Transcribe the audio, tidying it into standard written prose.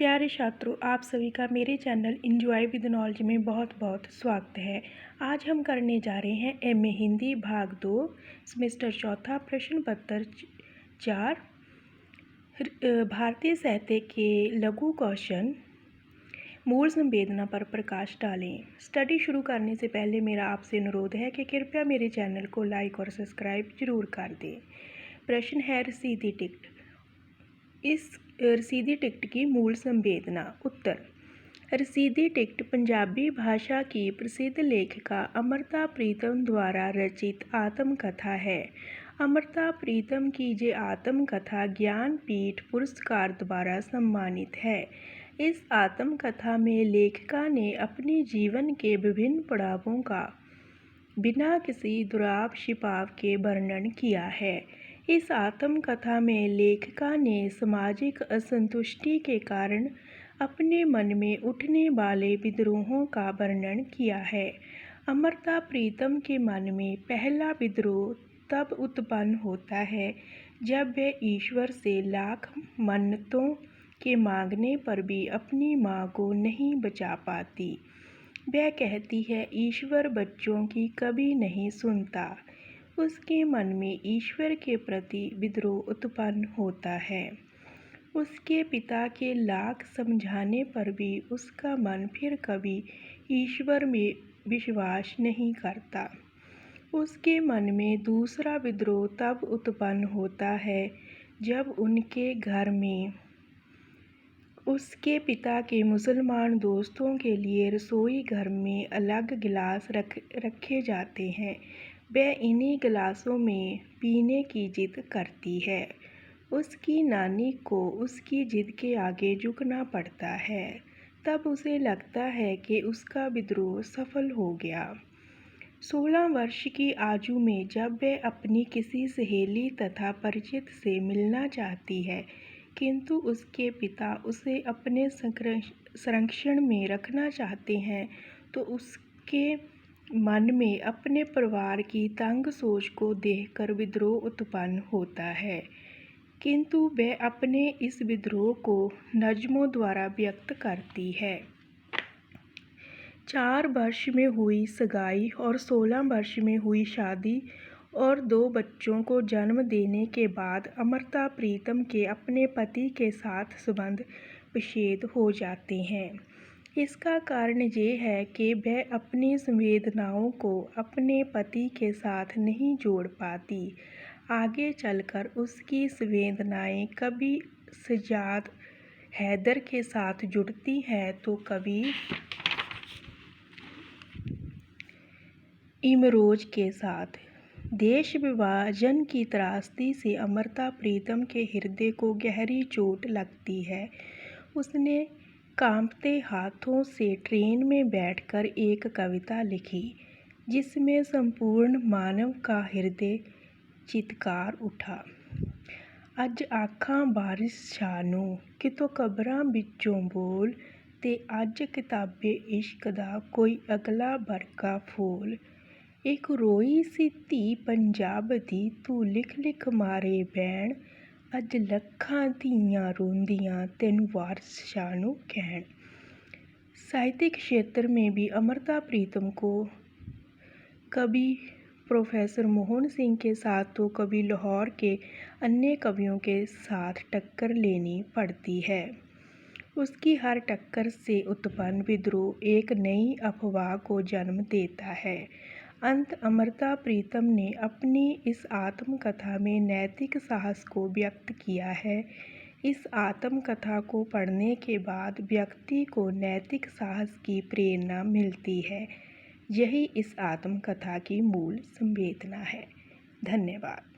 प्यारे छात्रों, आप सभी का मेरे चैनल एंजॉय विद नॉलेज में बहुत बहुत स्वागत है। आज हम करने जा रहे हैं एमए हिंदी भाग 2 सेमेस्टर चौथा प्रश्न पत्र 4 भारतीय साहित्य के लघु क्वेश्चन मूल संवेदना पर प्रकाश डालें। स्टडी शुरू करने से पहले मेरा आपसे अनुरोध है कि कृपया मेरे चैनल को लाइक और सब्सक्राइब जरूर कर दें। प्रश्न है रसीदी टिकट। इस रसीदी टिकट की मूल संवेदना। उत्तर। रसीदी टिकट पंजाबी भाषा की प्रसिद्ध लेखिका अमृता प्रीतम द्वारा रचित आत्मकथा है। अमृता प्रीतम की ये आत्मकथा ज्ञानपीठ पुरस्कार द्वारा सम्मानित है। इस आत्मकथा में लेखिका ने अपने जीवन के विभिन्न पड़ावों का बिना किसी दुराव छिपाव के वर्णन किया है। इस आत्मकथा में लेखिका ने सामाजिक असंतुष्टि के कारण अपने मन में उठने वाले विद्रोहों का वर्णन किया है। अमृता प्रीतम के मन में पहला विद्रोह तब उत्पन्न होता है जब वह ईश्वर से लाख मन्नतों के मांगने पर भी अपनी मां को नहीं बचा पाती। वह कहती है, ईश्वर बच्चों की कभी नहीं सुनता। उसके मन में ईश्वर के प्रति विद्रोह उत्पन्न होता है। उसके पिता के लाख समझाने पर भी उसका मन फिर कभी ईश्वर में विश्वास नहीं करता। उसके मन में दूसरा विद्रोह तब उत्पन्न होता है जब उनके घर में उसके पिता के मुसलमान दोस्तों के लिए रसोई घर में अलग गिलास रखे जाते हैं। वह इन्हीं गिलासों में पीने की जिद करती है। उसकी नानी को उसकी जिद के आगे झुकना पड़ता है। तब उसे लगता है कि उसका विद्रोह सफल हो गया। 16 वर्ष की आयु में जब वह अपनी किसी सहेली तथा परिचित से मिलना चाहती है, किंतु उसके पिता उसे अपने संरक्षण में रखना चाहते हैं, तो उसके मन में अपने परिवार की तंग सोच को देखकर विद्रोह उत्पन्न होता है, किंतु वह अपने इस विद्रोह को नज़्मों द्वारा व्यक्त करती है। 4 वर्ष में हुई सगाई और 16 वर्ष में हुई शादी और 2 बच्चों को जन्म देने के बाद अमृता प्रीतम के अपने पति के साथ संबंध विच्छेद हो जाते हैं। इसका कारण ये है कि वह अपनी संवेदनाओं को अपने पति के साथ नहीं जोड़ पाती। आगे चलकर उसकी संवेदनाएं कभी सज्जाद हैदर के साथ जुड़ती हैं तो कभी इमरोज के साथ। देश विभाजन की त्रासदी से अमृता प्रीतम के हृदय को गहरी चोट लगती है। उसने कांपते हाथों से ट्रेन में बैठकर एक कविता लिखी, जिसमें संपूर्ण मानव का हृदय चित्कार उठा। अज आखां बारिश छानू कितों कबरां विचों बोल, ते अज किताबे इश्क दा कोई अगला बरका फूल। एक रोई सी धी पंजाब दी तू लिख लिख मारे बैण, अज लखां धीआं रोंदियां तैनू वारिस शानू कहण। साहित्यिक क्षेत्र में भी अमृता प्रीतम को कभी प्रोफेसर मोहन सिंह के साथ तो कभी लाहौर के अन्य कवियों के साथ टक्कर लेनी पड़ती है। उसकी हर टक्कर से उत्पन्न विद्रोह एक नई अफवाह को जन्म देता है। अंत अमृता प्रीतम ने अपनी इस आत्मकथा में नैतिक साहस को व्यक्त किया है। इस आत्मकथा को पढ़ने के बाद व्यक्ति को नैतिक साहस की प्रेरणा मिलती है। यही इस आत्मकथा की मूल संवेदना है। धन्यवाद।